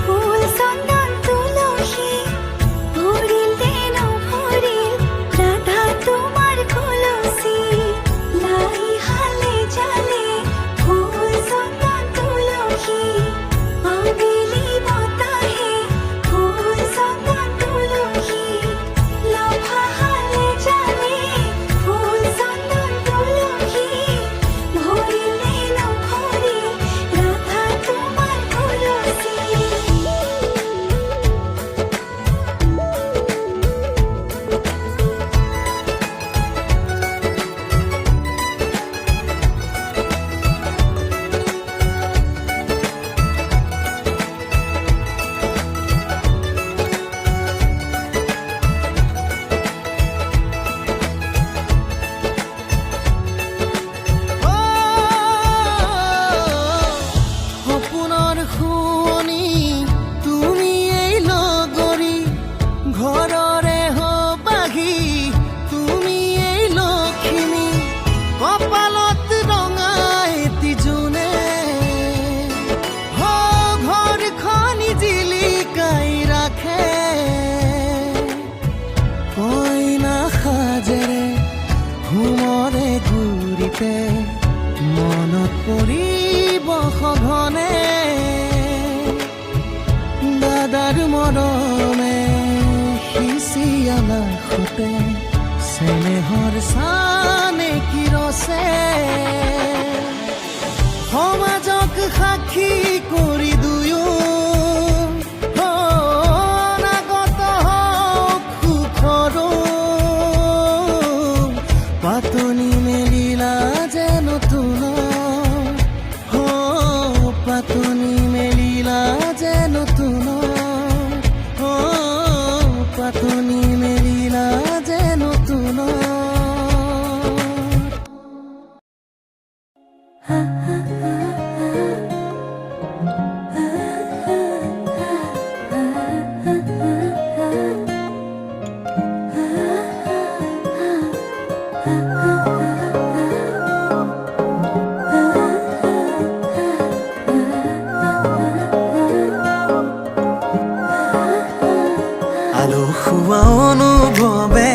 ফুল মৰমে সিঁচিয়া লাখতে চেনেহৰ চানে কিৰছে সমাজক সাক্ষী কৰি দুয়ো অনাগত হওক সুখৰো পাতনি মেলিলা যে নতুন পাতনি মেলিলা যে নতুন পাতনি মেলিলা যে নতুন আলসুৱা অনুভৱে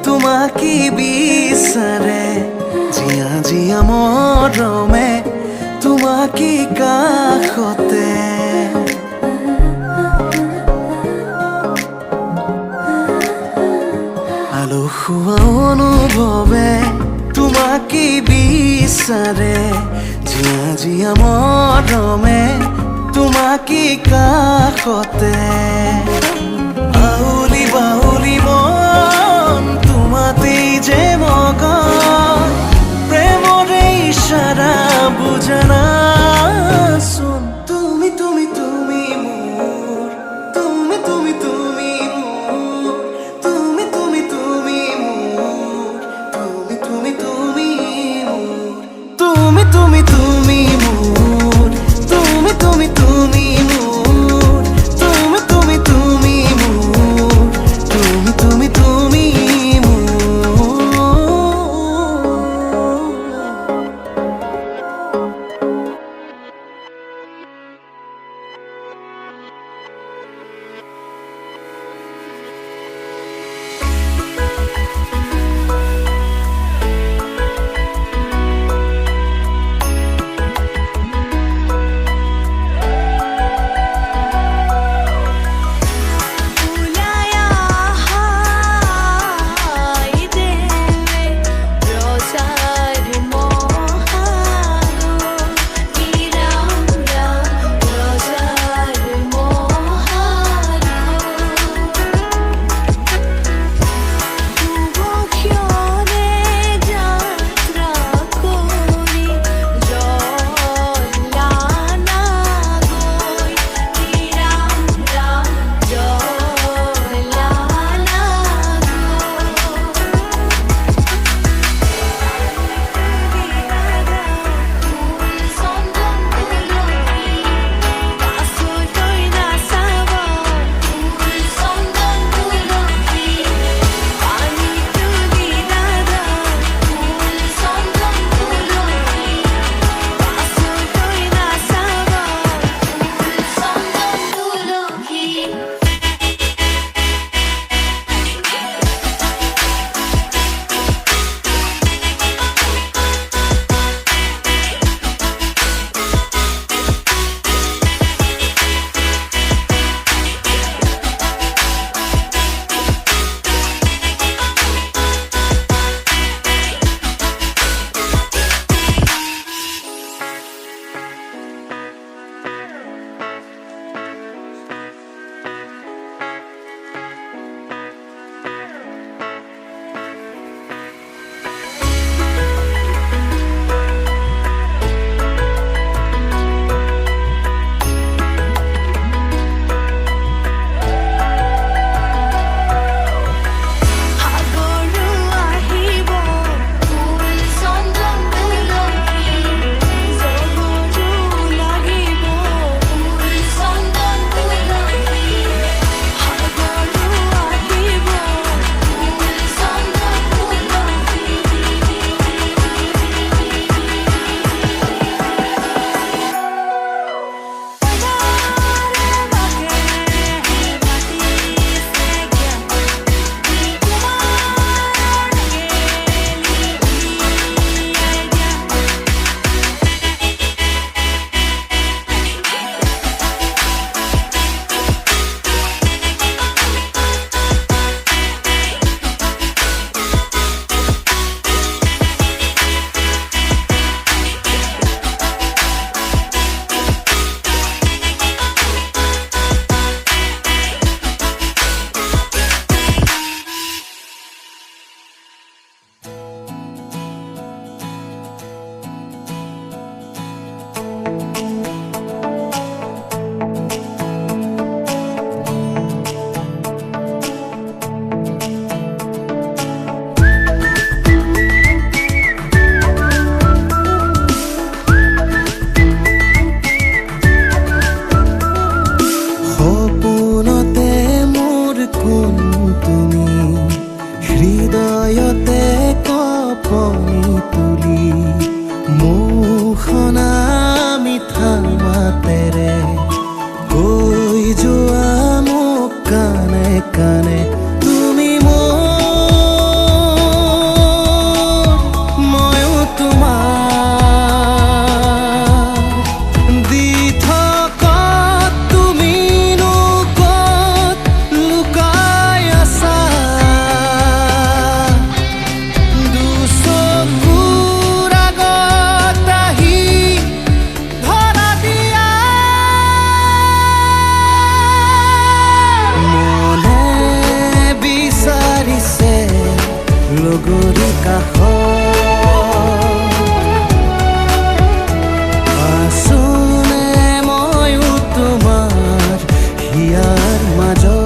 তোমাকে বিচাৰে জিয়া জিয়া মৰমে তোমাকে কাষতে আলসুৱা অনুভৱে তোমাকে বিচাৰে জিয়া জিয়া মৰমে তোমাকে কাষতে বাউলি বাউলি মন তোমাতেই যে মগন প্ৰেমৰে ইশাৰা বুজনা চোন তুমি তুমি তুমি মোৰ তুমি তুমি তুমি মোৰ তুমি তুমি তুমি মোৰ তুমি তুমি তুমি মোৰ তুমি তুমি তুমি মোৰ তুমি তুমি তুমি মোৰ তুমি তুমি তুমি মোৰ তুমি তুমি তুমি মোৰ যোৱা মোক কানে কানে তুমি ময়ো তোমাৰ দি থকাত তুমিনো ক'ত লুকাই আছা দুচকুৰ আগত আহি ধৰা দিয়া মনে বিচাৰিছে লগৰী আছোনে ময়ো তোমাৰ হিয়াৰ মাজত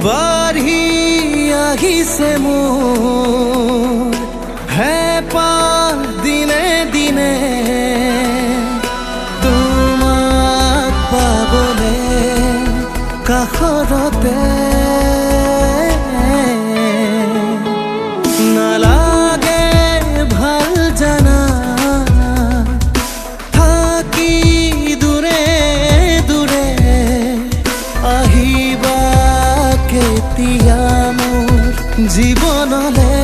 বাঢ়ি আহিছে মোৰ হেঁপাহ দিনে দিনে তোমাক পাবলে কাষৰতে নালাগে ভাল জানা থাকি দূৰে দূৰে আহিবা কেতিয়া মোৰ জীৱনলে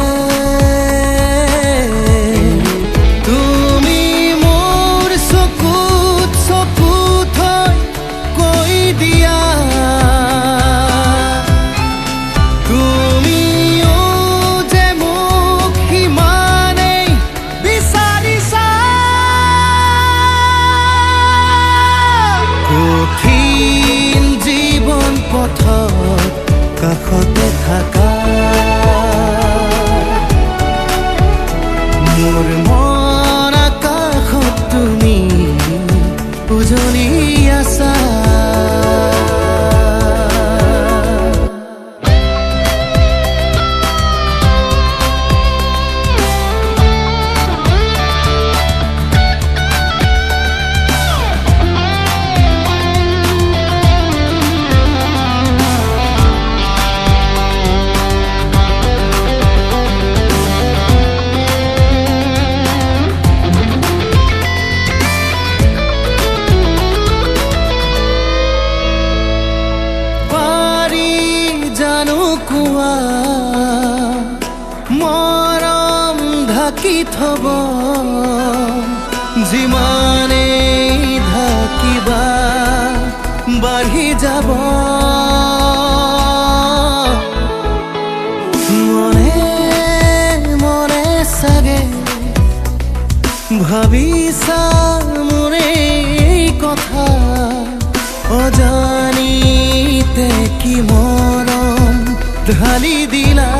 তুমি মোৰ চকুত চকুত হৈ কৈ দিয়া তুমিও যে মোক সিমানেই বিচাৰিছা কঠিন জীৱন পথত কাষতে থাকা মোৰ মন আকাশত তুমি উজলি আছা কোৱা মৰম ঢাকি থব যিমানেই ঢাকিবা বাঢ়ি যাব মনে মনে চাগে ভাবিছা মোৰ এই কথা অজানিতে কি মৰম ঢালি দিলা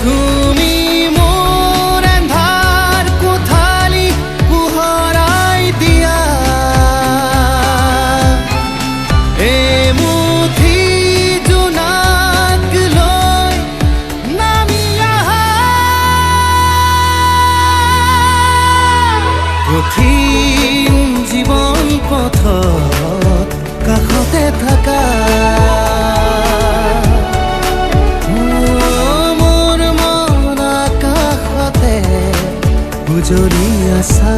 তুমি মোৰ এন্ধাৰ কোঠালি পোহৰাই দিয়া এমুঠি জোনাক লৈ নামি আহা কঠিন জীৱন পথত কাষতে থাকা মোৰ মন আকাশতে উজলি আছা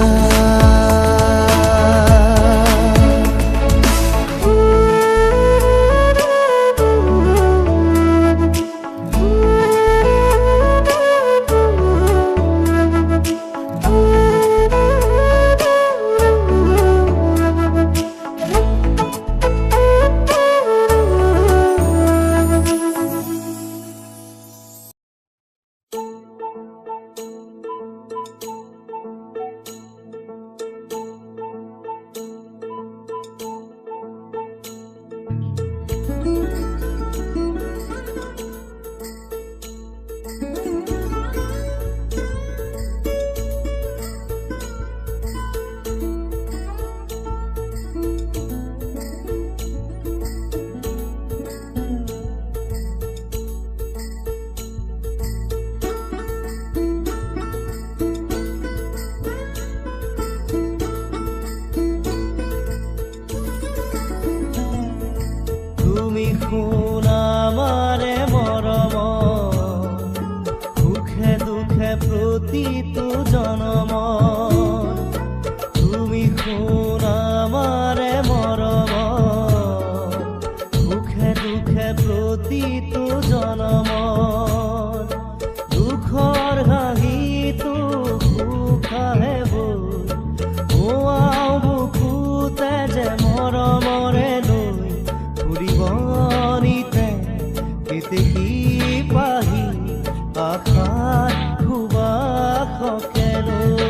শুন আমাৰে মৰম সুখে দুখে প্ৰতিটো জনমৰ দুখৰ হাঁহিটো সুখাহে বৌৱাও বুকুতে যে মৰমৰে লৈ ফুৰিব নিতে কেতেকী পাহি আশাত সুবাসকে লৈ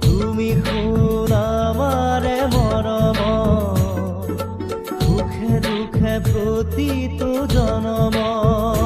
তুমি শুন আমাৰে মৰম সুখে দুখে প্ৰতিটো জনমৰ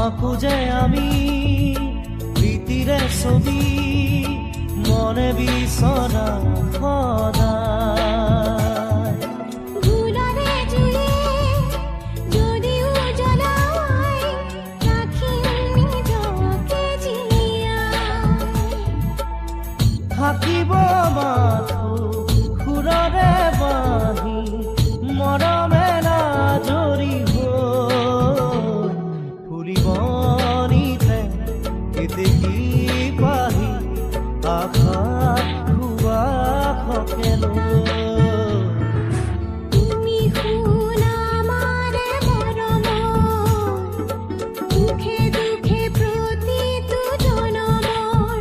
আঁকো যে আমি প্ৰীতিৰে ছবি মনে বিচৰা সদায় ভুলৰে জুয়ে যদিও জ্বলাই ৰাখিম নিজকে জীয়াই থাকিব মাথো সুৰৰে বাঁহী মৰমে নাজৰি ফুৰিব নিতে কেতেকী পাহি আশাত সুবাসকে লৈ তুমি শুন আমাৰে মৰম সুখে দুখে প্ৰতিটো জনমৰ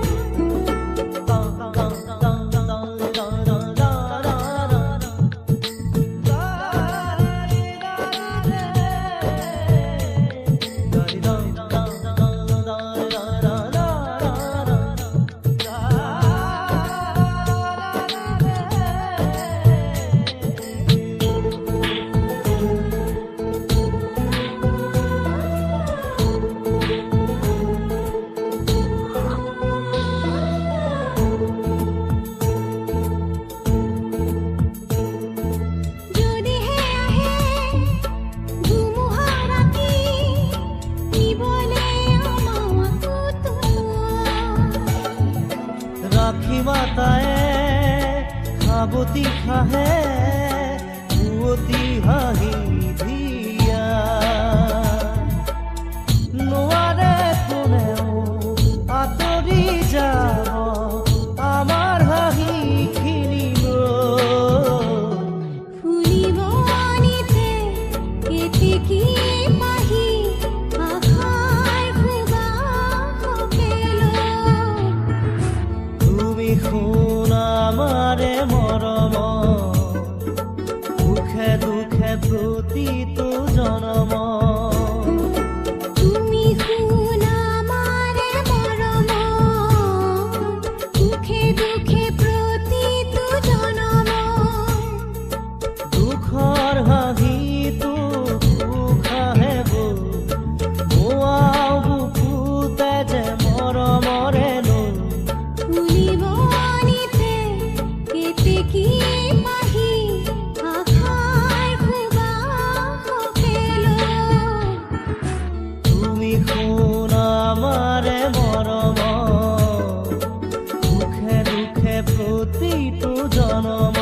যদিহে আহে ধুমুহা ৰাতি নিবলে আমাক ৰাখি মাতায়ে সাৱতি খাহে পুৱতি হাঁহি ধিয়া নোৱাৰে কোনেও আঁতৰি যাব আমাৰ হাঁহিখিনি লৈ ফুলিব নিতে কেতেকী পাহি আশাৰ সুবাসকে লৈ তুমি শুন আমাৰে মৰম সুখে দুখে প্ৰতিটো জনম তুমি শুন আমাৰে মৰম সুখে দুখে প্ৰতিটো জনমৰ দুখৰ হাঁহিটো সুখাহে বৌৱাও বুকুতে যে মৰমৰে লৈ ফুলিব নিতে কেতেকী পাহি আশাৰ সুবাসকে লৈ তুমি শুন আমাৰে মৰম সুখে দুখে প্ৰতিটো জনম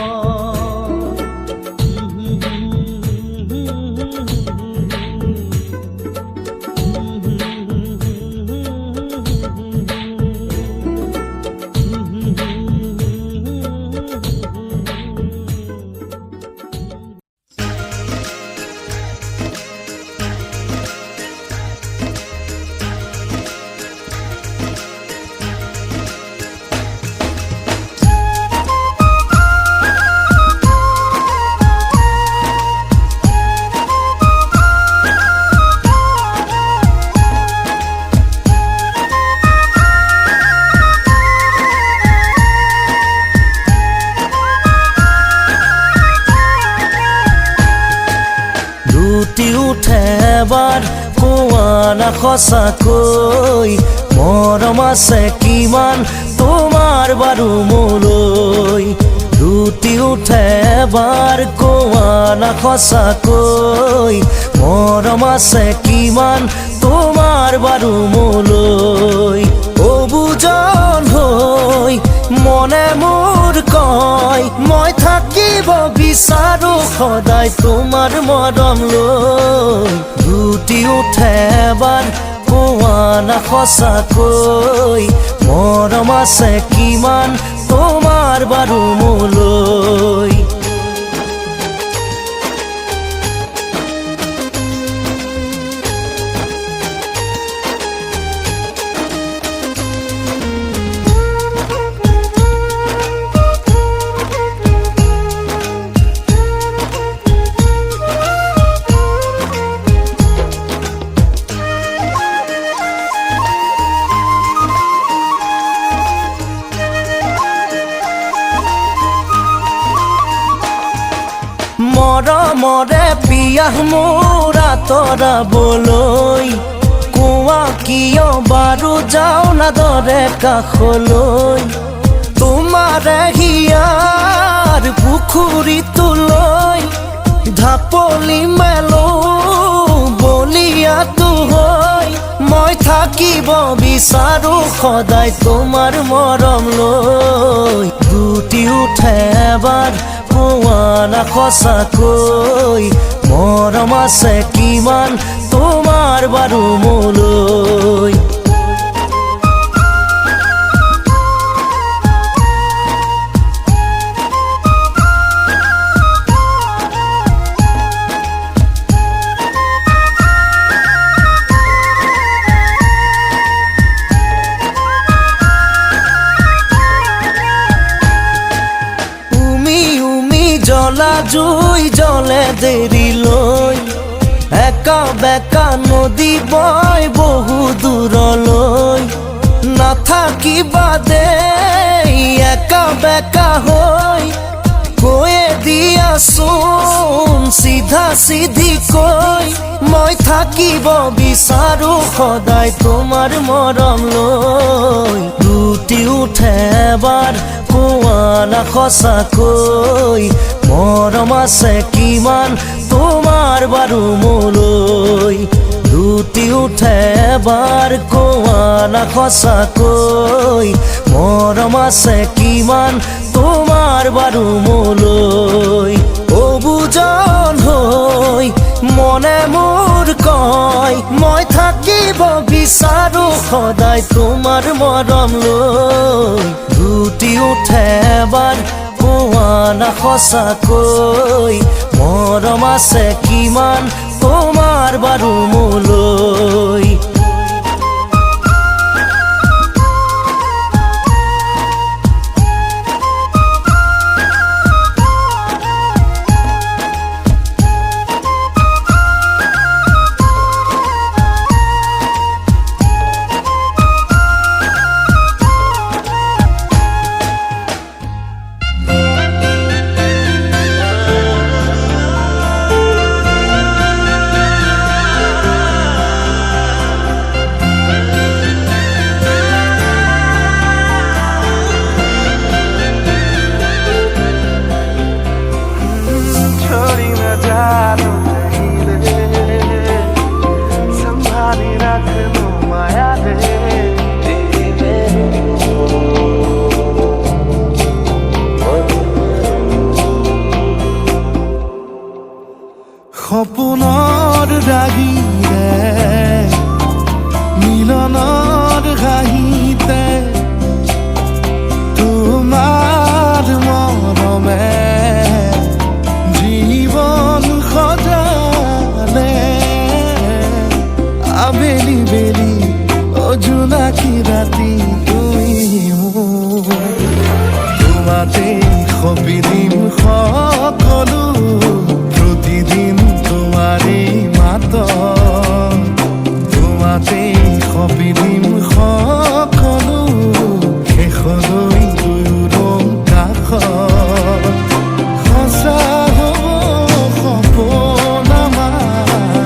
লুটি উঠে এবাৰ কোৱা না সঁচাকৈ মৰম আছে কিমান তোমাৰ বাৰু মোলৈ লুটি উঠে এবাৰ কোৱা না সঁচাকৈ মৰম আছে কিমান তোমাৰ বাৰু মোলৈ অবুজন হৈ মনে মোৰ কয় মই থাকিব বিচাৰো সদায় তোমাৰ মৰম লৈ লুটি উঠে এবাৰ কোৱা না সঁচাকৈ মৰম আছে কিমান তোমাৰ বাৰু মোলৈ মৰমৰে পিয়াহ মোৰ আঁতৰাবলৈ কোৱা কিয় বাৰু যাওঁ না দৰে কাষলৈ তোমাৰে হিয়াৰ পুখুৰীটোলৈ ঢাপলি মেলো বলিয়াটো হৈ মই থাকিব বিচাৰো সদায় তোমাৰ মৰম লৈ লুটি উঠে এবাৰ কোৱা না সঁচাকৈ মৰম আছে কিমান তোমাৰ বাৰু মোলৈ জ্বলা জুই জ্বলে দেৰিলৈ একা বেকা নদী বয় বহু দূৰলৈ নাথাকিবা দেই একা বেকা হৈ কৈয়ে দিয়াচোন চিধা চিধি কৈ মই থাকিব বিচাৰো সদায় তোমাৰ মৰম লৈ লুটি উঠে এবাৰ কোৱা না সঁচাকৈ মৰম আছে কিমান তোমাৰ বাৰু মোলৈ লুটি উঠে এবাৰ কোৱা না সঁচাকৈ মৰম আছে কিমান তোমাৰ বাৰু মোলৈ অবুজন হৈ মনে মোৰ কয় মই থাকিব বিচাৰো সদায় তোমাৰ মৰম লৈ লুটি উঠে এবাৰ কোৱা না সঁচাকৈ মৰম আছে কিমান তোমাৰ বাৰু মোলৈ সপোনৰ ৰাগিৰে মিলনৰ ঘাঁহিতে তোমাৰ মৰমে জীৱন সজালে আবেলি বেলি অজোনাকি ৰাতি তুমি তোমাতে সপিদিম সকলো প্ৰতিদিন তোমাৰে মাত তোমাতে সপিদিম সকলো শেষলৈ দুয়োৰং কাষত সঁচা হ'ব সপোন আমাৰ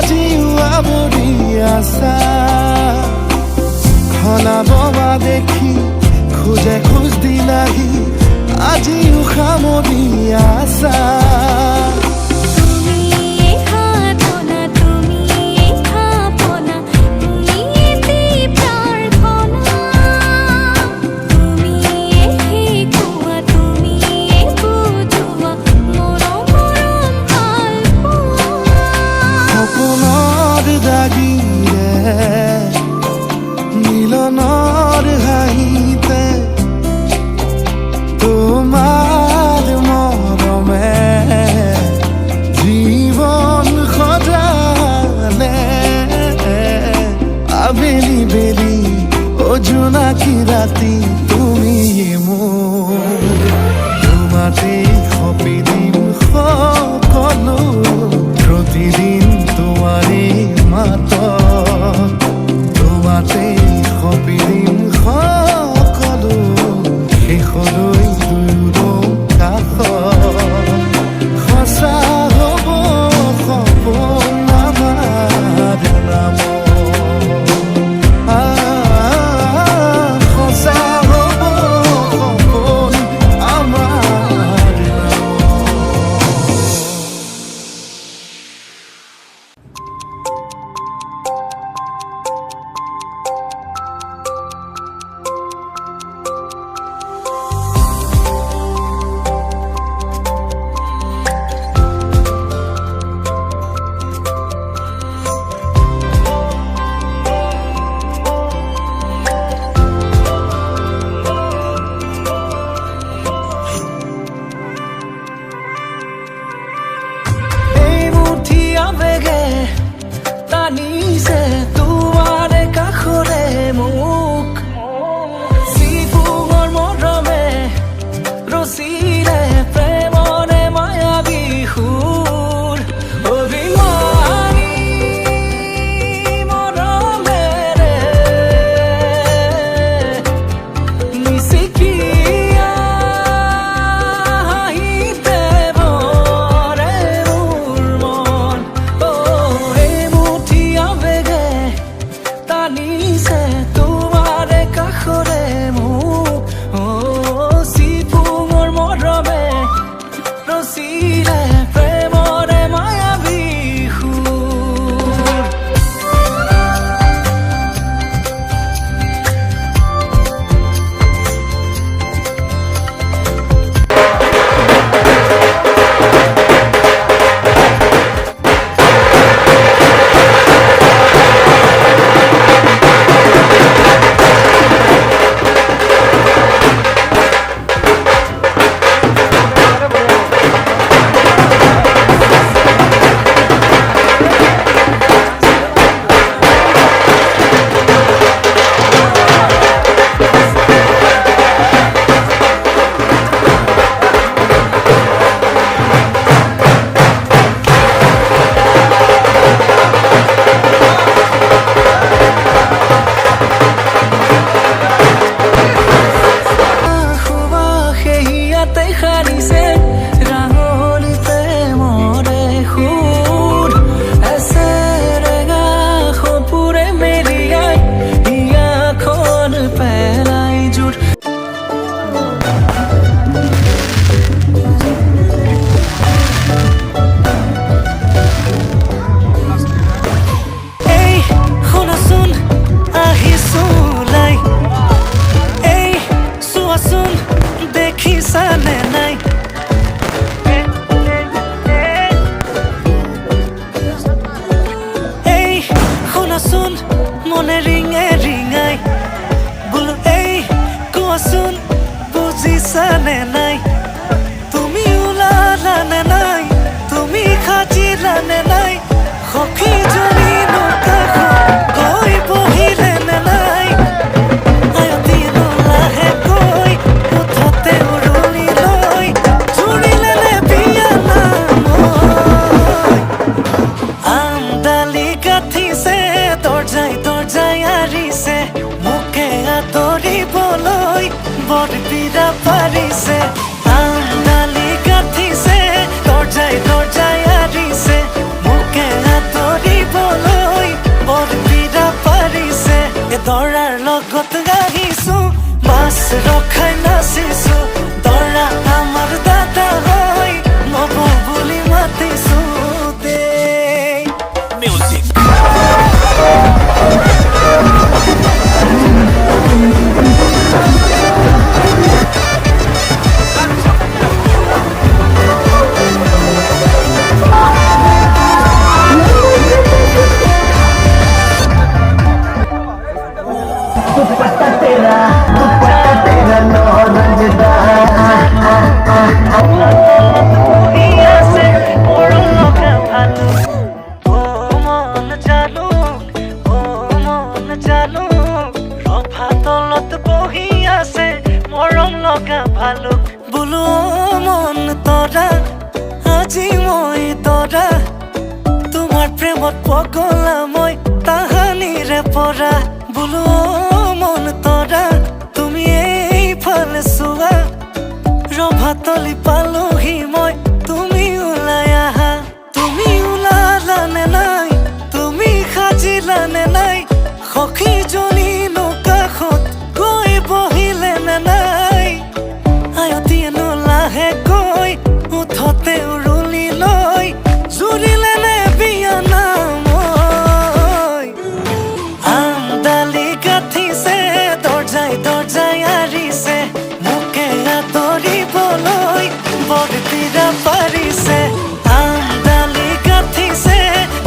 আজিও আৱৰি আছা খলাববা দেখি খোজে খোজ দিলাহি আজিও সামৰি আছা তুমি খাতনা তুমি খাপনা তুমি প্ৰাৰ্থনা তুমি শিকোৱা তুমি বুজোৱা মৰম সপোনৰ দাগিৰে মিলনৰ হাঁহিতে তোমাৰ মৰমে জীৱন সজালে আবেলি বেলি জোনাকী ৰাতি তুমি মোৰ তোমাতে সপি দিম সকলো প্ৰতিদিন তোমাৰে মাতত তোমাতে সপি দিম সকলো শেষলৈ দুয়ো কাষত সঁচা হ'ব সপোন আমাৰ নামত সঁচা হ'ব সপোন আমাৰ এই মুঠি আবেগে টানিছে তোমাৰ কাষৰে মোক চিপুঙৰ মৰমে ৰচিলে প্ৰেমৰে মায়াবী সুৰ অভিমানী মৰমেৰে নিচিকিয়া হাঁহিতে ভৰে মোৰ মন এই মুঠি আবেগে টানিছে তোমাৰ কাষৰে মোক চিপুঙৰ মৰমে ৰচিলে প্ৰেমৰে মায়াবী সুৰ সুবাসেহিয়াতে সানিছে ৰাঙলিতে মৰে সুৰ এছেৰেগা সপোৰে মেৰিয়াই হিয়াখন পেলাই জোৰ এই শুনাচোন আহিছো ওলাই এই চোৱাচোন দেখিছানে নাই এই শুনাচোন মনে ৰিঙে ৰিঙাই বোলো এই কোৱাচোন বুজিছানে নাই তুমি ওলালানে নাই তুমি সাজিলানে নাই সখীজনী কাষত গৈ বহিলেনে নাই আয়তীন লাহেকৈ মুঠতে উৰুলি লৈ জুৰিলেনে বিয়া নাম আমডালি গাঁঠিছে দৰ্জাই দৰ্জাই আৰিছে মোকে আদৰিবলৈ বৰবিৰা পাৰিছে আমডালি গাঁঠিছে দৰ্জাই দৰ্জাই আৰিছে মোকে আদৰিবলৈ ভালুক বোলো মন তৰা আজি মই তৰা তোমাৰ প্ৰেমত পগলা মই তাহানিৰে পৰা বোলো মন তৰা তুমি এইফালে চোৱা ৰভাতলি পালোহি মই তুমি ওলাই আহা তুমি ওলালানে নাই তুমি সাজিলানে নাই সখীজনীনো কাষত গৈ বহিলে নে নাই আয়তীয়েনো লাহেকৈ উঠতে উৰুলি লৈ জুৰিলে নে বিয়া নামৈ আমডালি গাঠিছে দৰ্জাই দৰ্জাই আৰিছে মোকে আদৰিবলৈ বৰপীৰা পাৰিছে আমডালি গাঠিছে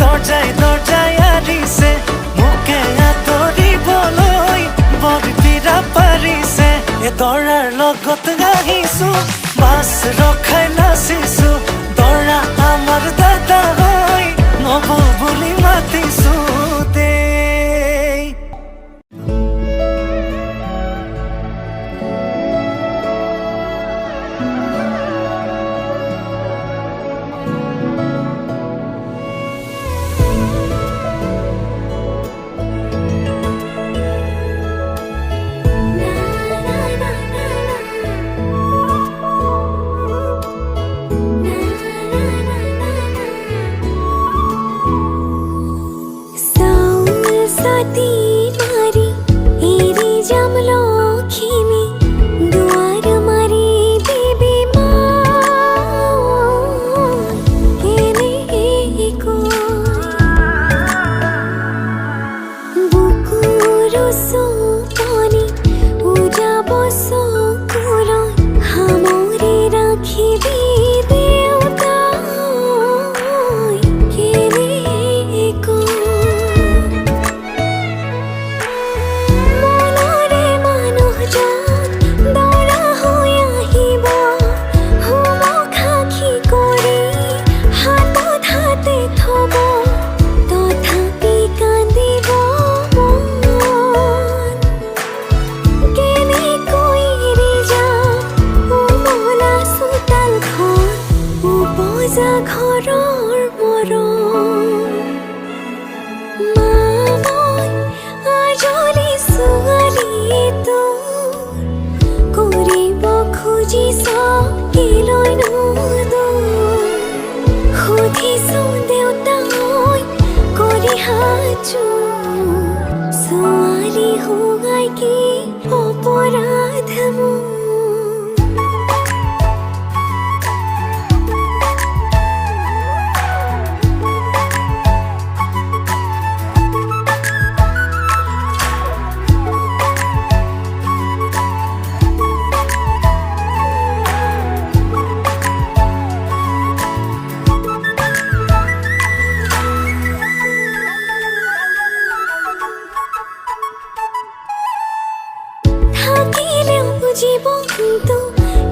দৰ্জাই দৰ্জাই আৰিছে মোকে আদৰিবলৈ বৰপীৰা পাৰিছে এ দৰাৰ লগত আহিছো বাছ ৰখাই নাচিছো দৰা আমাৰ দাদা হয় নব বুলি মাতিছো দেই ছোৱালী হোৱাই কি অপৰাধ মোৰ জীৱনটো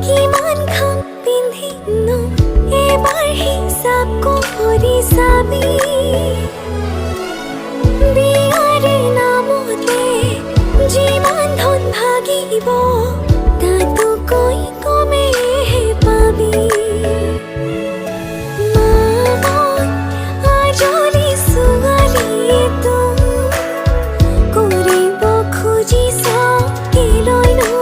কিমান খাম পিন্ধিনো এবাৰ হিচাপ কৰি চাবি বিয়াৰে নামতে যিমান ধন ভাগিব তাতোকৈ কমেহে পাবি মামন আজলি ছোৱালীটো কৰিব খুজিছ কিলৈনো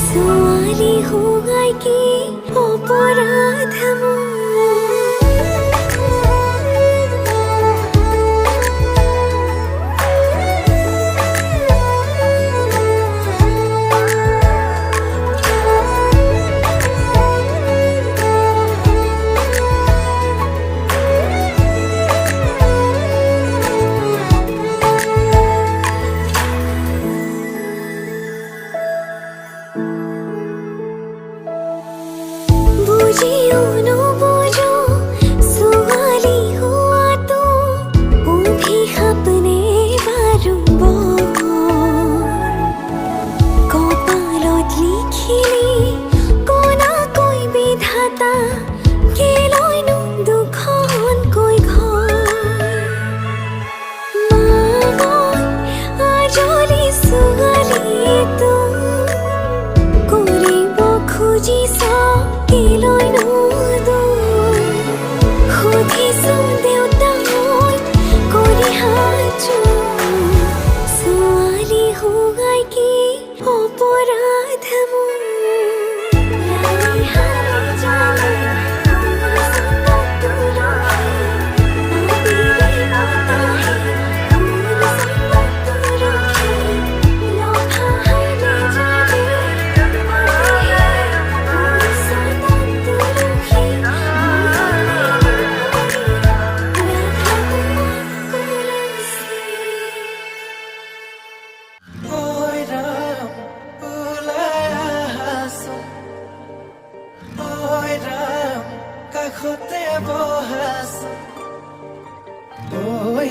ছোৱালী হোৱাই কি অপৰাধ মোৰ বুজিও নুবুজো ছোৱালী হোৱাটো অভিশাপ নে বাৰু কপালত লিখিলি কোনাকৈ বিধাতা কেলৈনো দুখনকৈ ঘৰ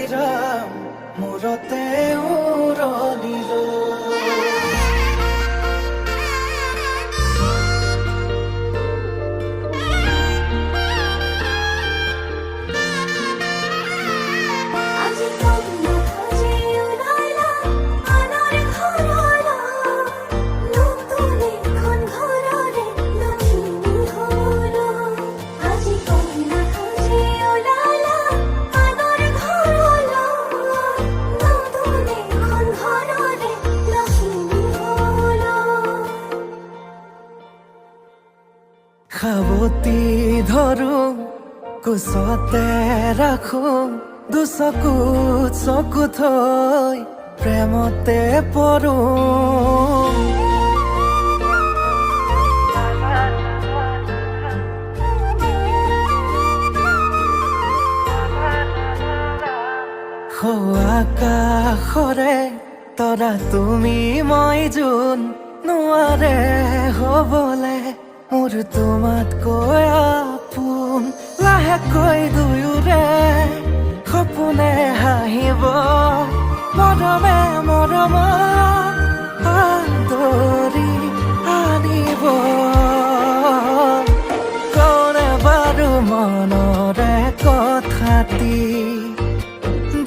বিৰাম মূৰতে উৰণি লৈ আজি কন্যা সাজে ওলালা আনৰ ঘৰলৈ নতুন এখন ঘৰৰে লখিমী হবলৈ আজি কন্যা সাজে ওলালা আনৰ ঘৰলৈ নতুন এখন ঘৰৰে লখিমী হবলৈ সাৱতি ধৰো কোচতে ৰাখো দুচকুত চকু থৈ প্ৰেমতে পৰো আকাশৰে তৰা তুমি মই যোন নোৱাৰে হ'বলে মোৰ তোমাতকৈ আপোন লাহেকৈ দুয়োৰে সপোনে হাঁহিব মৰমে মৰম আদৰি আনিব কোনে বাৰু মনৰে কথাটি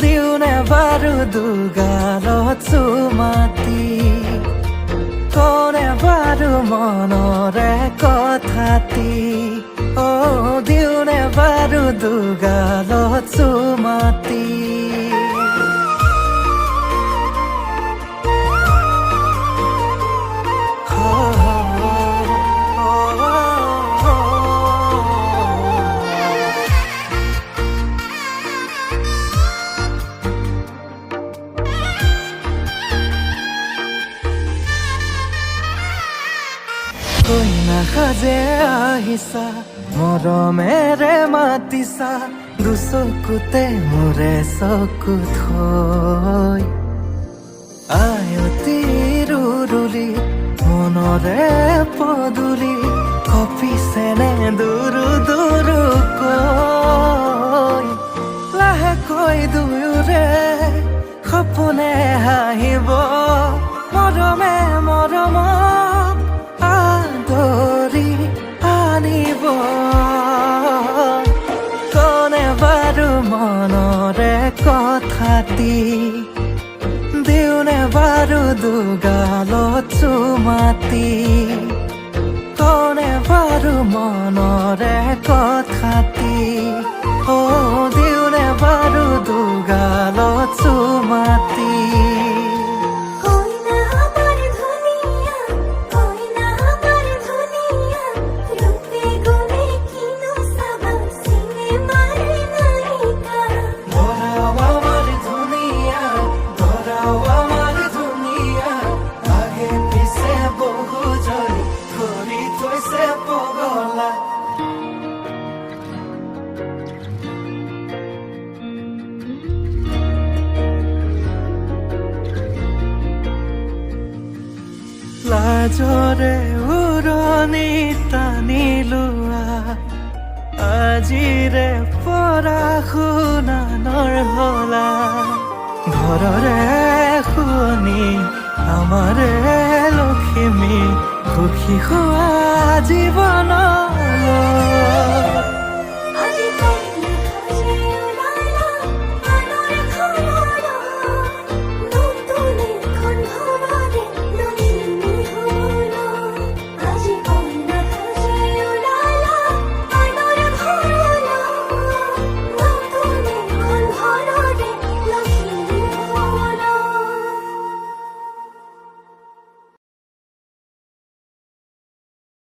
দিওনে বাৰু দুগালত চুমাতি কোনে বাৰু মনৰে কথাটি দিওনে বাৰু দুগালত চুমাতি কইনা সাজে আহিছা মৰমেৰে মাতিছা দুচকুতে মোৰে চকু থৈ আয়তি ৰুৰুলি মনৰে পদূলি কপিছেনে দুৰু দুৰুকৈ লাহেকৈ দুয়োৰে সপোনে হাঁহিব মৰমে মৰম আদৰি আনিব কোনে বাৰু মনৰে কথাটি দিওনে বাৰু দুগালত চুমাতি কোনে বাৰু মনৰে কথাটি দিওনে বাৰু দুগালত চুমাতি কইনা আমার ধুনিয়া কইনা আমার ধুনিয়া রূপে গুণে কিনো সাবা সিনেমার নায়িকা ধরাও আমার দুনিয়া ধরাও আমার দুনিয়া আগে পিছে বহু জনি ধৰি থৈছে পগলা লাজৰে উৰণি টানি লোৱা আজিৰে পৰা শুনানৰ হলা ঘৰৰে শুনি আমাৰে লখিমী সুখী হোৱা জীৱন আজি